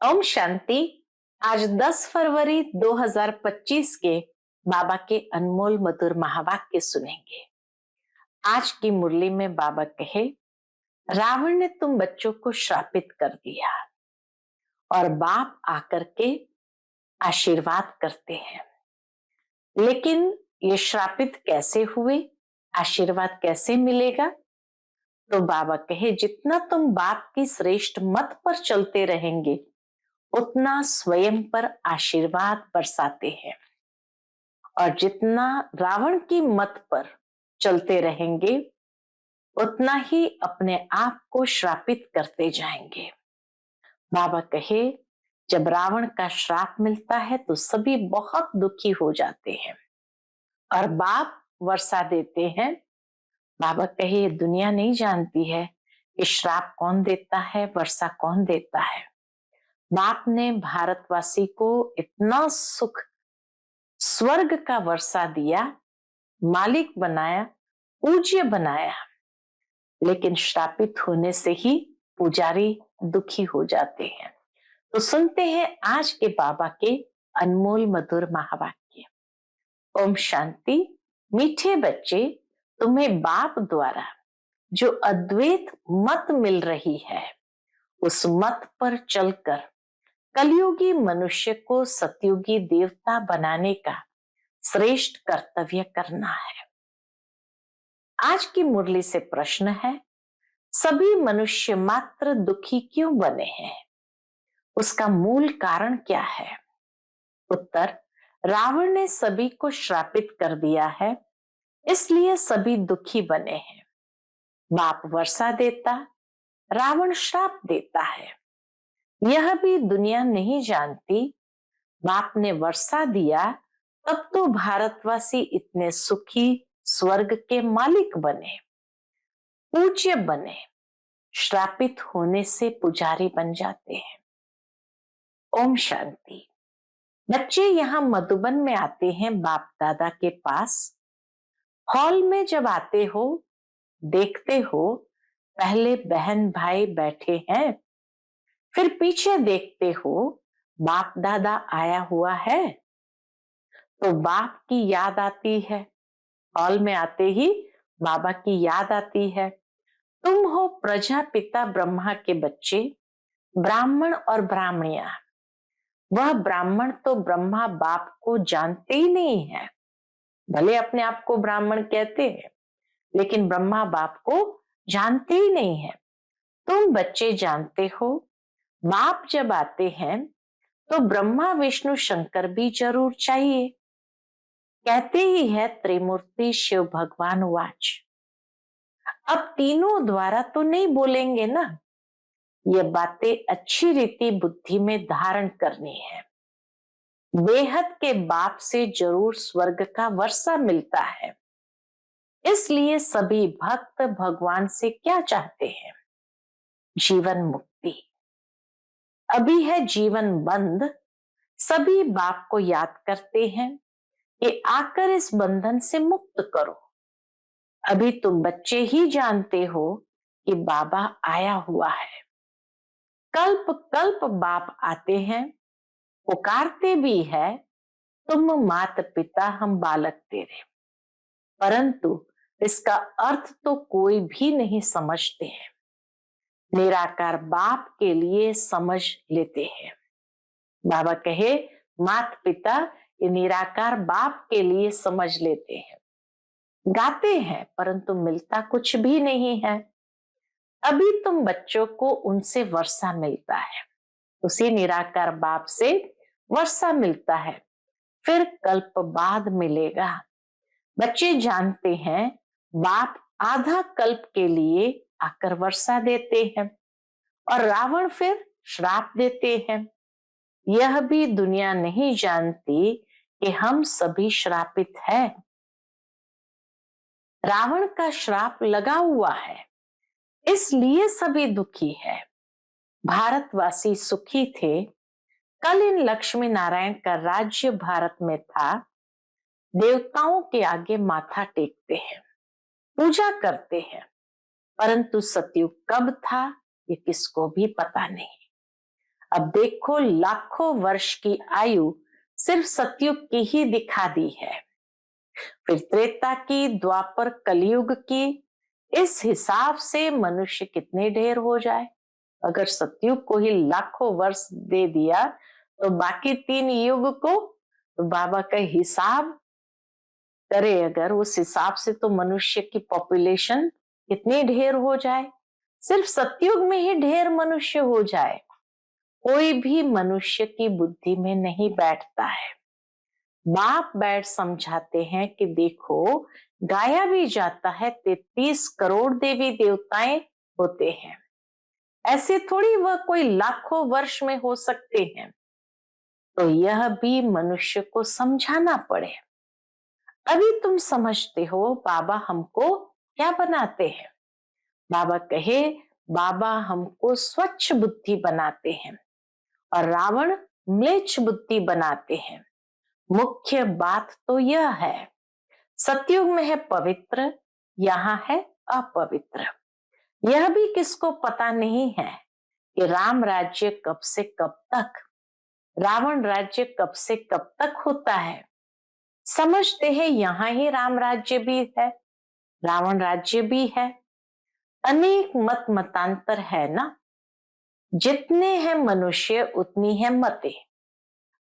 ओम शांति। आज 10 फरवरी 2025 के बाबा के अनमोल मधुर महावाक्य सुनेंगे। आज की मुरली में बाबा कहे, रावण ने तुम बच्चों को श्रापित कर दिया और बाप आकर के आशीर्वाद करते हैं। लेकिन ये श्रापित कैसे हुए, आशीर्वाद कैसे मिलेगा? तो बाबा कहे, जितना तुम बाप की श्रेष्ठ मत पर चलते रहेंगे उतना स्वयं पर आशीर्वाद बरसाते हैं, और जितना रावण की मत पर चलते रहेंगे उतना ही अपने आप को श्रापित करते जाएंगे। बाबा कहे, जब रावण का श्राप मिलता है तो सभी बहुत दुखी हो जाते हैं और बाप वर्षा देते हैं। बाबा कहे, ये दुनिया नहीं जानती है कि श्राप कौन देता है, वर्षा कौन देता है। बाप ने भारतवासी को इतना सुख, स्वर्ग का वर्षा दिया, मालिक बनाया, पूज्य बनाया, लेकिन श्रापित होने से ही पुजारी दुखी हो जाते हैं। तो सुनते हैं आज के बाबा के अनमोल मधुर महावाक्य। ओम शांति। मीठे बच्चे, तुम्हें बाप द्वारा जो अद्वैत मत मिल रही है उस मत पर चलकर कलयुगी मनुष्य को सतयुगी देवता बनाने का श्रेष्ठ कर्तव्य करना है। आज की मुरली से प्रश्न है, सभी मनुष्य मात्र दुखी क्यों बने हैं? उसका मूल कारण क्या है? उत्तर, रावण ने सभी को श्रापित कर दिया है, इसलिए सभी दुखी बने हैं। बाप वर्षा देता, रावण श्राप देता है। यह भी दुनिया नहीं जानती। बाप ने वर्षा दिया तब तो भारतवासी इतने सुखी, स्वर्ग के मालिक बने, पूज्य बने। श्रापित होने से पुजारी बन जाते हैं। ओम शांति। बच्चे यहाँ मधुबन में आते हैं बाप दादा के पास। हॉल में जब आते हो, देखते हो पहले बहन भाई बैठे हैं, फिर पीछे देखते हो बाप दादा आया हुआ है, तो बाप की याद आती है। हॉल में आते ही बाबा की याद आती है। तुम हो प्रजापिता ब्रह्मा के बच्चे, ब्राह्मण और ब्राह्मणिया। वह ब्राह्मण तो ब्रह्मा बाप को जानते ही नहीं है, भले अपने आप को ब्राह्मण कहते हैं, लेकिन ब्रह्मा बाप को जानते ही नहीं है। तुम बच्चे जानते हो, बाप जब आते हैं तो ब्रह्मा विष्णु शंकर भी जरूर चाहिए। कहते ही है त्रिमूर्ति शिव भगवान वाच। अब तीनों द्वारा तो नहीं बोलेंगे ना, ये बातें अच्छी रीति बुद्धि में धारण करनी है। बेहद के बाप से जरूर स्वर्ग का वर्षा मिलता है, इसलिए सभी भक्त भगवान से क्या चाहते हैं? जीवन मुक्ति। अभी है जीवन बंद, सभी बाप को याद करते हैं कि आकर इस बंधन से मुक्त करो। अभी तुम बच्चे ही जानते हो कि बाबा आया हुआ है। कल्प कल्प बाप आते हैं, पुकारते भी है, तुम माता पिता हम बालक तेरे, परंतु इसका अर्थ तो कोई भी नहीं समझते हैं। निराकार बाप के लिए समझ लेते हैं। बाबा कहे, माता पिता ये निराकार बाप के लिए समझ लेते हैं। गाते हैं परंतु मिलता कुछ भी नहीं है। अभी तुम बच्चों को उनसे वर्षा मिलता है, उसी निराकार बाप से वर्षा मिलता है, फिर कल्प बाद मिलेगा। बच्चे जानते हैं बाप आधा कल्प के लिए आकर वर्षा देते हैं और रावण फिर श्राप देते हैं। यह भी दुनिया नहीं जानती कि हम सभी श्रापित हैं। रावण का श्राप लगा हुआ है, इसलिए सभी दुखी है। भारतवासी सुखी थे। कल इन लक्ष्मी नारायण का राज्य भारत में था। देवताओं के आगे माथा टेकते हैं, पूजा करते हैं, परंतु सतयुग कब था ये किसको भी पता नहीं। अब देखो लाखों वर्ष की आयु सिर्फ सतयुग की ही दिखा दी है, फिर त्रेता की, द्वापर, कलयुग की। इस हिसाब से मनुष्य कितने ढेर हो जाए। अगर सतयुग को ही लाखों वर्ष दे दिया तो बाकी 3 युग को, तो बाबा का हिसाब करे अगर, उस हिसाब से तो मनुष्य की पॉपुलेशन कितनी ढेर हो जाए। सिर्फ सतयुग में ही ढेर मनुष्य हो जाए, कोई भी मनुष्य की बुद्धि में नहीं बैठता है। बाप बैठ समझाते हैं कि देखो, गाया भी जाता है 33 करोड़ देवी देवताएं होते हैं, ऐसे थोड़ी वह कोई लाखों वर्ष में हो सकते हैं। तो यह भी मनुष्य को समझाना पड़े। अभी तुम समझते हो बाबा हमको क्या बनाते हैं। बाबा कहे, बाबा हमको स्वच्छ बुद्धि बनाते हैं और रावण म्लेच्छ बुद्धि बनाते हैं। मुख्य बात तो यह है, सतयुग में है पवित्र, यहाँ है अपवित्र। यह भी किसको पता नहीं है कि राम राज्य कब से कब तक, रावण राज्य कब से कब तक होता है। समझते हैं यहाँ ही राम राज्य भी है, रावण राज्य भी है। अनेक मत मतांतर है ना, जितने हैं मनुष्य उतनी है मतें।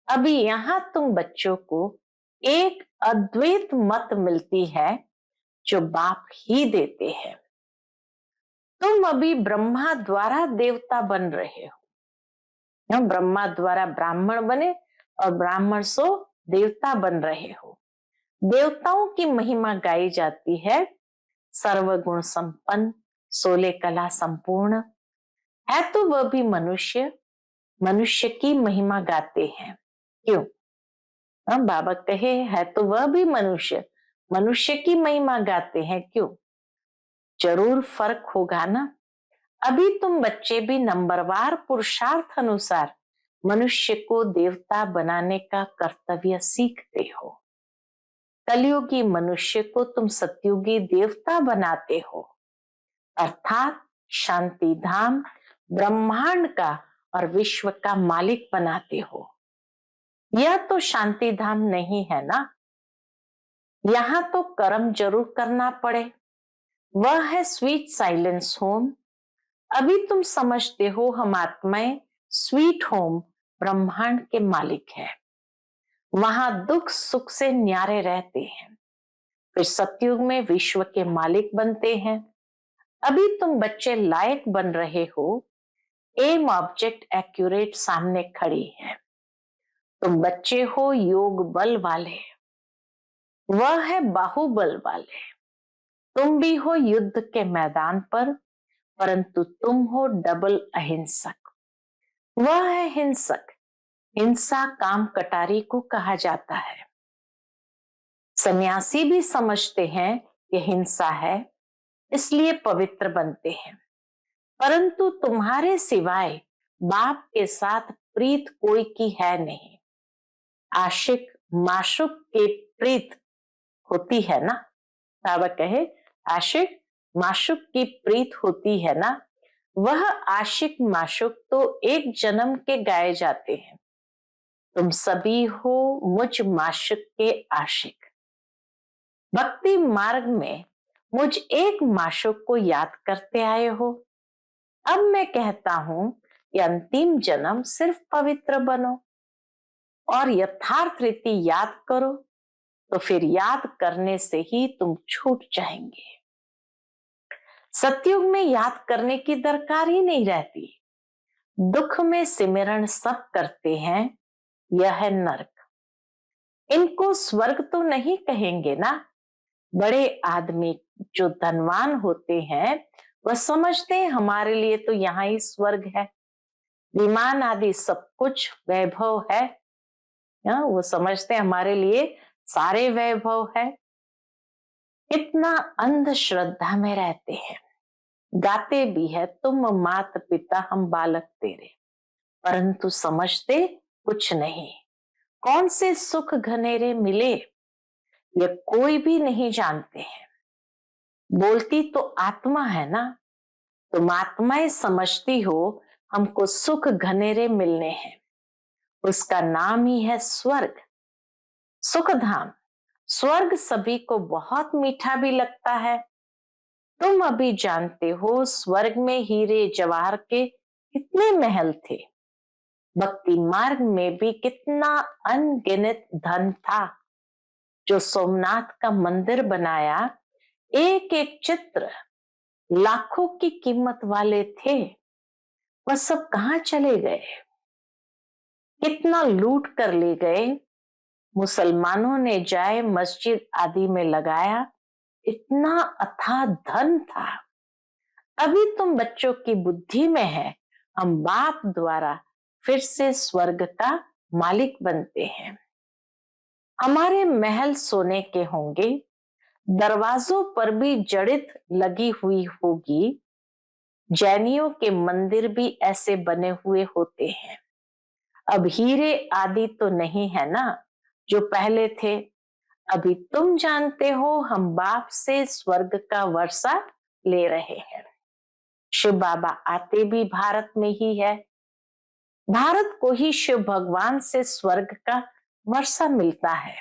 अभी यहाँ तुम बच्चों को एक अद्वैत मत मिलती है जो बाप ही देते हैं। तुम अभी ब्रह्मा द्वारा देवता बन रहे हो, ब्रह्मा द्वारा ब्राह्मण बने और ब्राह्मण सो देवता बन रहे हो। देवताओं की महिमा गाई जाती है, सर्वगुण संपन्न, 16 कला संपूर्ण है, तो वह भी मनुष्य, मनुष्य की महिमा गाते हैं। क्यों? बाबा कहे है तो वह भी मनुष्य, मनुष्य की महिमा गाते हैं। क्यों? जरूर फर्क होगा ना। अभी तुम बच्चे भी नंबरवार पुरुषार्थ अनुसार मनुष्य को देवता बनाने का कर्तव्य सीखते हो। कलयुगी मनुष्य को तुम सतयुगी देवता बनाते हो, अर्थात शांति धाम, ब्रह्मांड का और विश्व का मालिक बनाते हो। यह तो शांति धाम नहीं है ना, यहां तो कर्म जरूर करना पड़े। वह है स्वीट साइलेंस होम। अभी तुम समझते हो हम आत्माएं स्वीट होम ब्रह्मांड के मालिक है, वहां दुख सुख से न्यारे रहते हैं। फिर सतयुग में विश्व के मालिक बनते हैं। अभी तुम बच्चे लायक बन रहे हो, एम ऑब्जेक्ट एक्यूरेट सामने खड़ी है। तुम बच्चे हो योग बल वाले, वह है बाहुबल वाले। तुम भी हो युद्ध के मैदान पर, परंतु तुम हो डबल अहिंसक। वह है हिंसक, हिंसा काम कटारी को कहा जाता है। सन्यासी भी समझते हैं कि हिंसा है, इसलिए पवित्र बनते हैं। परंतु तुम्हारे सिवाय बाप के साथ प्रीत कोई की है नहीं। आशिक माशुक के प्रीत होती है ना, बाबा कहे आशिक माशुक की प्रीत होती है ना। वह आशिक माशुक तो एक जन्म के गाए जाते हैं। तुम सभी हो मुझ माशुक के आशिक। भक्ति मार्ग में मुझ एक माशुक को याद करते आए हो। अब मैं कहता हूं कि अंतिम जन्म सिर्फ पवित्र बनो और यथार्थ रीति याद करो, तो फिर याद करने से ही तुम छूट जाएंगे। सतयुग में याद करने की दरकार ही नहीं रहती। दुख में सिमरण सब करते हैं, यह है नरक। इनको स्वर्ग तो नहीं कहेंगे ना। बड़े आदमी जो धनवान होते हैं वह समझते हैं हमारे लिए तो यहाँ ही स्वर्ग है, विमान आदि सब कुछ वैभव है। वो समझते हैं हमारे लिए सारे वैभव है। इतना अंधश्रद्धा में रहते हैं। गाते भी है तुम मात पिता हम बालक तेरे, परंतु समझते कुछ नहीं। कौन से सुख घनेरे मिले ये कोई भी नहीं जानते हैं। बोलती तो आत्मा है ना, तुम आत्माएं समझती हो हमको सुख घनेरे मिलने हैं। उसका नाम ही है स्वर्ग, सुख धाम। स्वर्ग सभी को बहुत मीठा भी लगता है। तुम अभी जानते हो स्वर्ग में हीरे जवाहर के कितने महल थे। भक्ति मार्ग में भी कितना अनगिनत धन था। जो सोमनाथ का मंदिर बनाया, एक एक चित्र लाखों की कीमत वाले थे। वह सब कहाँ चले गए? कितना लूट कर ले गए। मुसलमानों ने जाए मस्जिद आदि में लगाया, इतना अथाह धन था। अभी तुम बच्चों की बुद्धि में है, हम बाप द्वारा फिर से स्वर्ग का मालिक बनते हैं। हमारे महल सोने के होंगे, दरवाजों पर भी जड़ित लगी हुई होगी। जैनियों के मंदिर भी ऐसे बने हुए होते हैं। अब हीरे आदि तो नहीं है ना जो पहले थे। अभी तुम जानते हो हम बाप से स्वर्ग का वर्षा ले रहे हैं। शिव बाबा आते भी भारत में ही है। भारत को ही शिव भगवान से स्वर्ग का वर्षा मिलता है।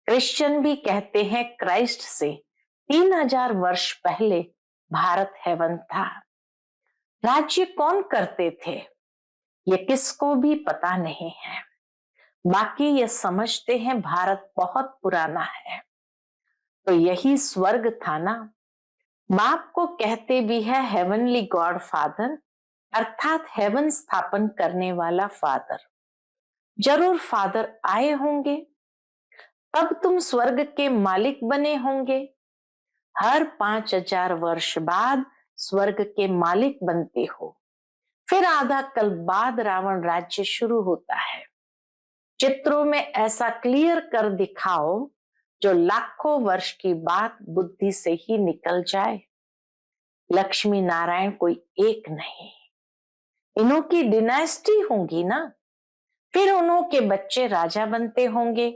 क्रिश्चियन भी कहते हैं क्राइस्ट से 3000 वर्ष पहले भारत हेवन था। राज्य कौन करते थे ये किसको भी पता नहीं है। बाकी ये समझते हैं भारत बहुत पुराना है। तो यही स्वर्ग था ना। बाप को कहते भी है हेवनली गॉड फादर, अर्थात हेवन स्थापन करने वाला फादर। जरूर फादर आए होंगे, तब तुम स्वर्ग के मालिक बने होंगे। हर 5000 वर्ष बाद स्वर्ग के मालिक बनते हो। फिर आधा कल्प बाद रावण राज्य शुरू होता है। चित्रों में ऐसा क्लियर कर दिखाओ जो लाखों वर्ष की बात बुद्धि से ही निकल जाए। लक्ष्मी नारायण कोई एक नहीं, इन्हों की डिनास्टी होंगी ना। फिर उन्हों के बच्चे राजा बनते होंगे।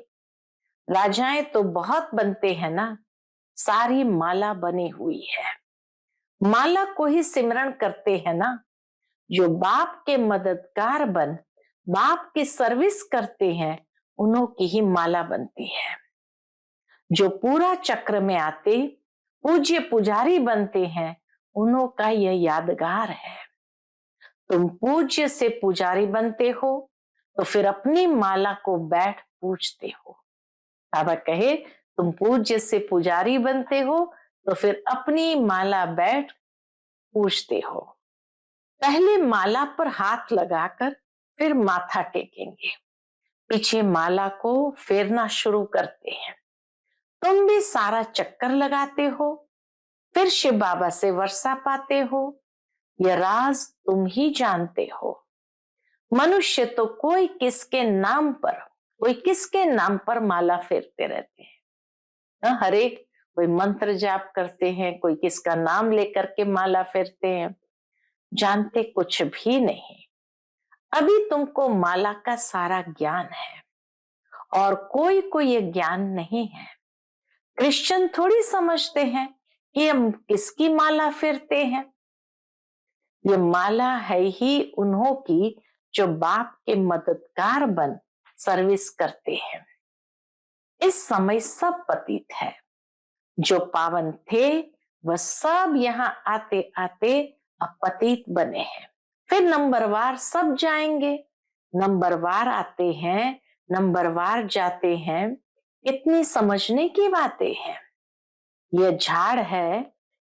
राजाएं तो बहुत बनते हैं ना। सारी माला बनी हुई है। माला को ही सिमरण करते हैं ना। जो बाप के मददगार बन बाप की सर्विस करते हैं, उन्हों की ही माला बनती है। जो पूरा चक्र में आते पूज्य पुजारी बनते हैं, उन्हों का यह यादगार है। तुम पूज्य से पुजारी बनते हो तो फिर अपनी माला को बैठ पूजते हो। बाबा कहे तुम पूज्य से पुजारी बनते हो तो फिर अपनी माला बैठ पूजते हो। पहले माला पर हाथ लगाकर फिर माथा टेकेंगे, पीछे माला को फेरना शुरू करते हैं। तुम भी सारा चक्कर लगाते हो, फिर शिव बाबा से वर्षा पाते हो। यह राज तुम ही जानते हो। मनुष्य तो कोई किसके नाम पर माला फेरते रहते हैं। हर एक कोई मंत्र जाप करते हैं, कोई किसका नाम लेकर के माला फेरते हैं, जानते कुछ भी नहीं। अभी तुमको माला का सारा ज्ञान है और कोई को ये ज्ञान नहीं है। क्रिश्चियन थोड़ी समझते हैं कि हम किसकी माला फेरते हैं। ये माला है ही उन्हों की जो बाप के मददगार बन सर्विस करते हैं। इस समय सब पतित है। जो पावन थे वह सब यहाँ आते आते अपतित बने हैं। फिर नंबरवार सब जाएंगे। नंबरवार आते हैं, नंबरवार जाते हैं। इतनी समझने की बातें हैं। यह झाड़ है,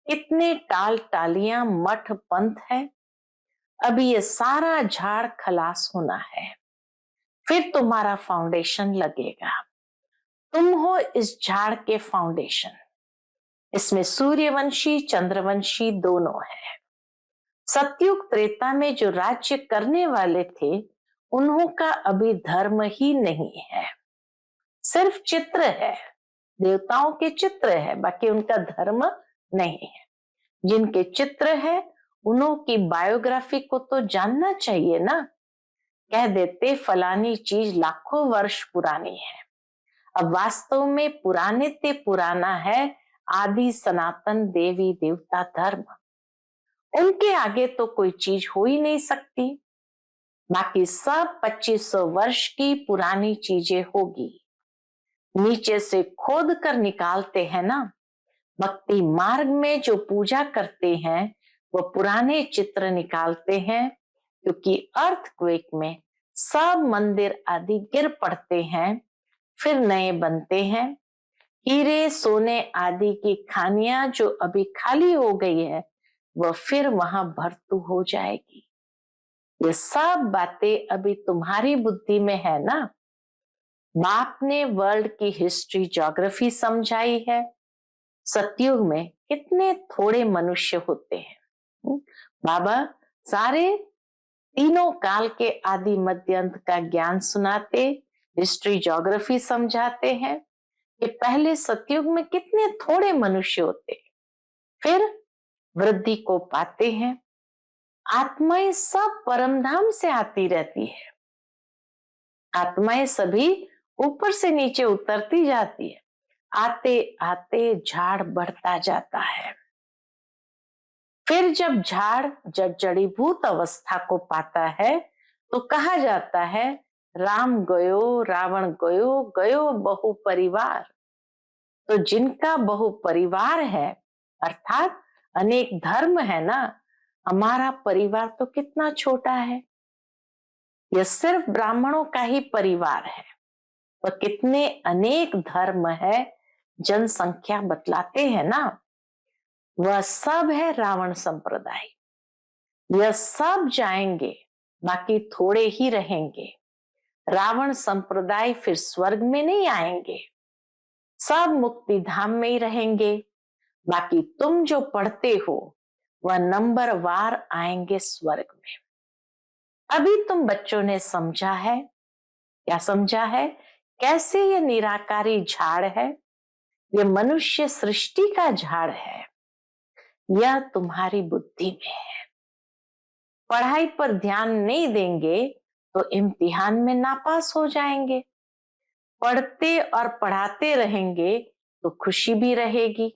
कितने टाल टालियां मठ पंथ है। अभी ये सारा झाड़ खलास होना है, फिर तुम्हारा फाउंडेशन लगेगा। तुम हो इस झाड़ के फाउंडेशन। इसमें सूर्यवंशी चंद्रवंशी दोनों है। सतयुग त्रेता में जो राज्य करने वाले थे, उन्हों का अभी धर्म ही नहीं है, सिर्फ चित्र है। देवताओं के चित्र है, बाकी उनका धर्म नहीं है। जिनके चित्र है उन्हों की बायोग्राफी को तो जानना चाहिए ना। कह देते फलानी चीज लाखों वर्ष पुरानी है। अब वास्तव में पुराने ते पुराना है आदि सनातन देवी देवता धर्म। उनके आगे तो कोई चीज हो ही नहीं सकती। बाकी सब 2500 वर्ष की पुरानी चीजें होगी। नीचे से खोद कर निकालते हैं ना। भक्ति मार्ग में जो पूजा करते हैं वो पुराने चित्र निकालते हैं, क्योंकि अर्थक्वेक में सब मंदिर आदि गिर पड़ते हैं, फिर नए बनते हैं। हीरे सोने आदि की खानियां जो अभी खाली हो गई है वह फिर वहां भरतू हो जाएगी। ये सब बातें अभी तुम्हारी बुद्धि में है ना। बाप ने वर्ल्ड की हिस्ट्री ज्योग्राफी समझाई है। सतयुग में कितने थोड़े मनुष्य होते हैं। बाबा सारे तीनों काल के आदि मध्य अंत का ज्ञान सुनाते, हिस्ट्री ज्योग्राफी समझाते हैं कि पहले सतयुग में कितने थोड़े मनुष्य होते, फिर वृद्धि को पाते हैं। आत्माएं सब परमधाम से आती रहती है। आत्माएं सभी ऊपर से नीचे उतरती जाती है। आते आते झाड़ बढ़ता जाता है। फिर जब झाड़ जड़ीभूत अवस्था को पाता है तो कहा जाता है राम गयो रावण गयो गयो बहु परिवार। तो जिनका बहु परिवार है अर्थात अनेक धर्म है ना, हमारा परिवार तो कितना छोटा है। यह सिर्फ ब्राह्मणों का ही परिवार है, तो कितने अनेक धर्म है, जनसंख्या बतलाते हैं ना। वह सब है रावण संप्रदाय। यह सब जाएंगे, बाकी थोड़े ही रहेंगे। रावण संप्रदाय फिर स्वर्ग में नहीं आएंगे, सब मुक्ति धाम में ही रहेंगे। बाकी तुम जो पढ़ते हो वह नंबर वार आएंगे स्वर्ग में। अभी तुम बच्चों ने समझा है, क्या समझा है, कैसे ये निराकारी झाड़ है, ये मनुष्य सृष्टि का झाड़ है। यह तुम्हारी बुद्धि में है। पढ़ाई पर ध्यान नहीं देंगे तो इम्तिहान में नापास हो जाएंगे। पढ़ते और पढ़ाते रहेंगे तो खुशी भी रहेगी।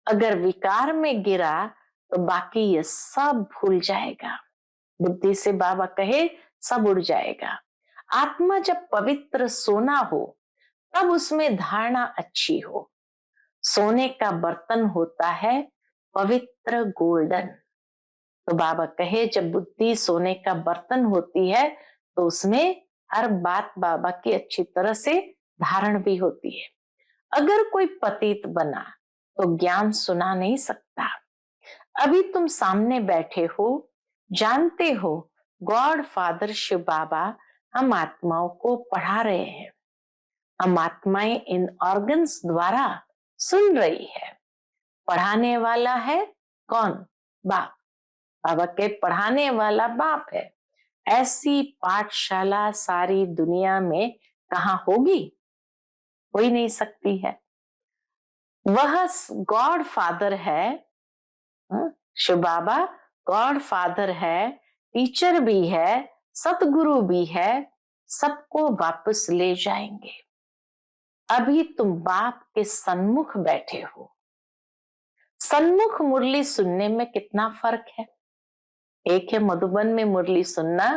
अगर विकार में गिरा तो बाकी ये सब भूल जाएगा। बुद्धि से बाबा कहे सब उड़ जाएगा। आत्मा जब पवित्र सोना हो तब उसमें धारणा अच्छी हो। सोने का बर्तन होता है पवित्र गोल्डन। तो बाबा कहे जब बुद्धि सोने का बर्तन होती है तो उसमें हर बात बाबा की अच्छी तरह से धारण भी होती है। अगर कोई पतित बना तो ज्ञान सुना नहीं सकता। अभी तुम सामने बैठे हो, जानते हो गॉड फादर शिव बाबा हम आत्माओं को पढ़ा रहे हैं। हम आत्माएं इन ऑर्गन्स द्वारा सुन रही है। पढ़ाने वाला है कौन? बाप। बाबा के पढ़ाने वाला बाप है। ऐसी पाठशाला सारी दुनिया में कहाँ होगी? हो ही नहीं सकती है। वह गॉड फादर है, शिव बाबा गॉड फादर है, टीचर भी है, सतगुरु भी है, सबको वापस ले जाएंगे। अभी तुम बाप के सन्मुख बैठे हो। सन्मुख मुरली सुनने में कितना फर्क है। एक है मधुबन में मुरली सुनना,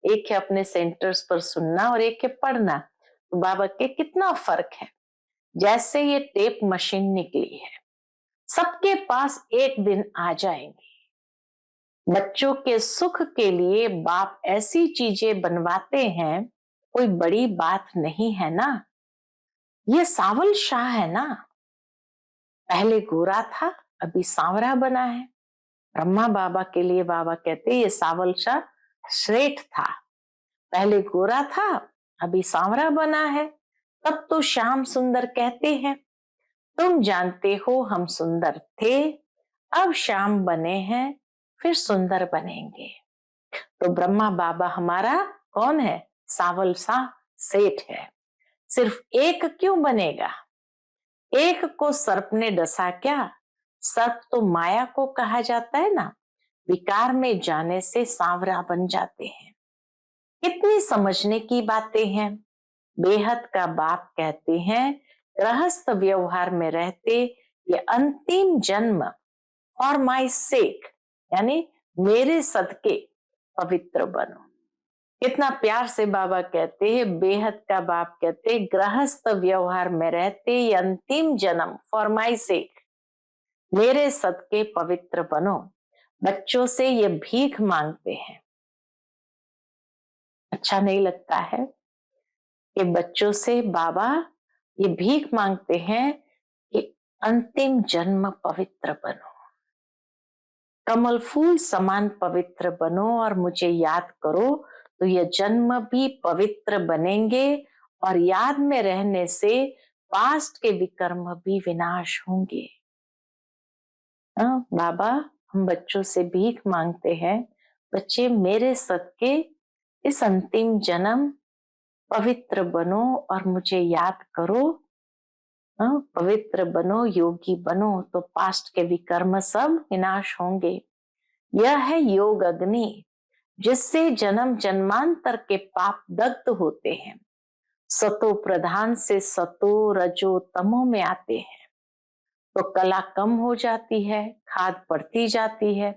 एक है अपने सेंटर्स पर सुनना और एक है पढ़ना। तो बाबा के कितना फर्क है। जैसे ये टेप मशीन निकली है, सबके पास एक दिन आ जाएंगी। बच्चों के सुख के लिए बाप ऐसी चीजें बनवाते हैं, कोई बड़ी बात नहीं है ना। ये सावल शाह है ना, पहले गोरा था अभी सांवरा बना है। ब्रह्मा बाबा के लिए बाबा कहते ये सावल शाह श्रेष्ठ था, पहले गोरा था अभी सांवरा बना है। तब तो श्याम सुंदर कहते हैं। तुम जानते हो हम सुंदर थे, अब श्याम बने हैं, फिर सुंदर बनेंगे। तो ब्रह्मा बाबा हमारा कौन है? सावल शाह सेठ है। सिर्फ एक क्यों बनेगा? एक को सर्प ने डसा क्या? सर्प तो माया को कहा जाता है ना। विकार में जाने से सांवरा बन जाते हैं। कितनी समझने की बातें हैं। बेहद का बाप कहते हैं गृहस्थ व्यवहार में रहते ये अंतिम जन्म फॉर माई सेक यानी मेरे सदके पवित्र बनो। कितना प्यार से बाबा कहते हैं, बेहद का बाप कहते, गृहस्थ व्यवहार में रहते ये अंतिम जन्म फॉर माई सेक मेरे सदके पवित्र बनो। बच्चों से ये भीख मांगते हैं। अच्छा नहीं लगता है कि बच्चों से बाबा ये भीख मांगते हैं कि अंतिम जन्म पवित्र बनो, कमल फूल समान पवित्र बनो और मुझे याद करो, तो ये जन्म भी पवित्र बनेंगे और याद में रहने से पास्ट के विकर्म भी विनाश होंगे। बाबा हम बच्चों से भीख मांगते हैं, बच्चे मेरे सदके इस अंतिम जन्म पवित्र बनो और मुझे याद करो, पवित्र बनो, योगी बनो, तो पास्ट के विकर्म सब विनाश होंगे। यह है योग अग्नि, जिससे जन्म जन्मांतर के पाप दग्ध होते हैं। सतो प्रधान से सतो रजो तमो में आते हैं, तो कला कम हो जाती है, खाद बढ़ती जाती है।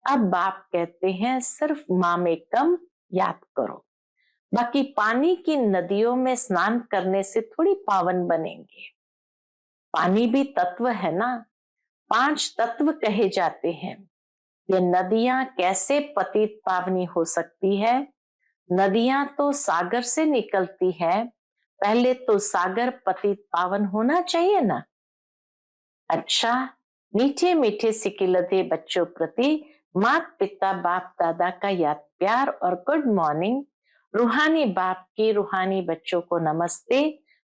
अब बाप कहते हैं सिर्फ माँ में कम याद करो, बाकी पानी की नदियों में स्नान करने से थोड़ी पावन बनेंगे। पानी भी तत्व है ना, 5 तत्व कहे जाते हैं। ये नदियां कैसे पतित पावनी हो सकती है? नदियां तो सागर से निकलती है, पहले तो सागर पतित पावन होना चाहिए ना। अच्छा, मीठे मीठे सिकिलते बच्चों प्रति माता पिता बाप दादा का याद प्यार और गुड मॉर्निंग। रूहानी बाप की रूहानी बच्चों को नमस्ते।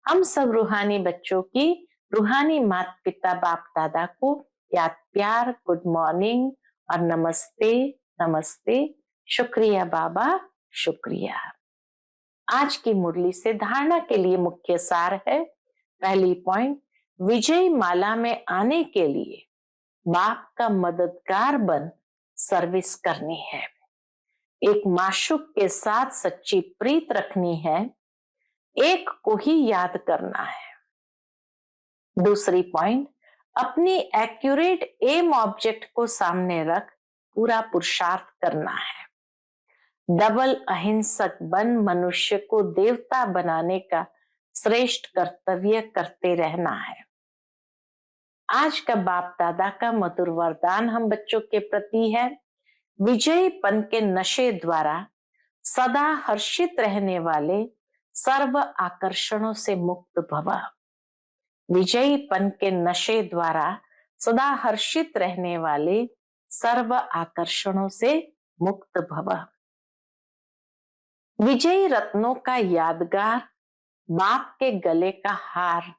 हम सब रूहानी बच्चों की रूहानी माता पिता बाप दादा को याद प्यार, गुड मॉर्निंग और नमस्ते नमस्ते। शुक्रिया बाबा, शुक्रिया। आज की मुरली से धारणा के लिए मुख्य सार है। पहली पॉइंट, विजय माला में आने के लिए बाप का मददगार बन सर्विस करनी है। एक माशूक के साथ सच्ची प्रीत रखनी है, एक को ही याद करना है। दूसरी पॉइंट, अपनी एक्यूरेट एम ऑब्जेक्ट को सामने रख पूरा पुरुषार्थ करना है। डबल अहिंसक बन मनुष्य को देवता बनाने का श्रेष्ठ कर्तव्य करते रहना है। आज का बाप दादा का मधुर वरदान हम बच्चों के प्रति है, विजयीपन के नशे द्वारा सदा हर्षित रहने वाले सर्व आकर्षणों से मुक्त भव। विजयीपन के नशे द्वारा सदा हर्षित रहने वाले सर्व आकर्षणों से मुक्त भव। विजयी रत्नों का यादगार बाप के गले का हार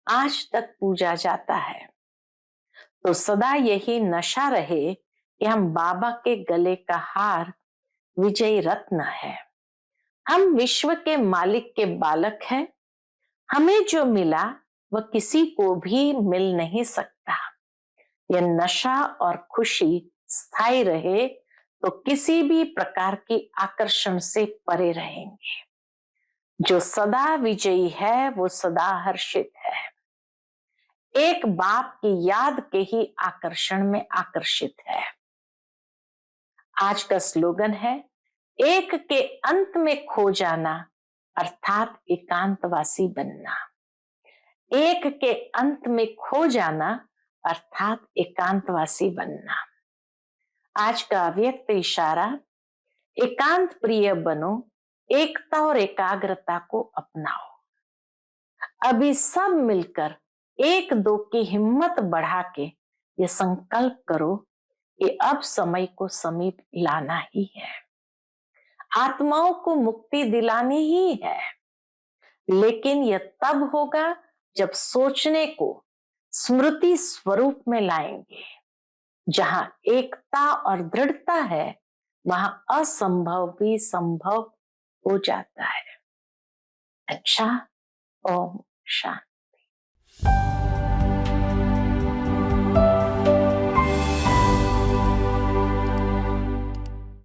आज तक पूजा जाता है, तो सदा यही नशा रहे कि हम बाबा के गले का हार विजयी रत्न है। हम विश्व के मालिक के बालक हैं, हमें जो मिला वह किसी को भी मिल नहीं सकता। यह नशा और खुशी स्थायी रहे तो किसी भी प्रकार की आकर्षण से परे रहेंगे। जो सदा विजयी है वो सदा हर्षित है, एक बाप की याद के ही आकर्षण में आकर्षित है। आज का स्लोगन है, एक के अंत में खो जाना अर्थात एकांतवासी बनना। एक के अंत में खो जाना अर्थात एकांतवासी बनना। आज का अव्यक्त इशारा, एकांत प्रिय बनो, एकता और एकाग्रता को अपनाओ। अभी सब मिलकर एक दो की हिम्मत बढ़ा के ये संकल्प करो कि अब समय को समीप लाना ही है, आत्माओं को मुक्ति दिलानी ही है। लेकिन यह तब होगा जब सोचने को स्मृति स्वरूप में लाएंगे। जहां एकता और दृढ़ता है वहां असंभव भी संभव हो जाता है। अच्छा, ओम शांति।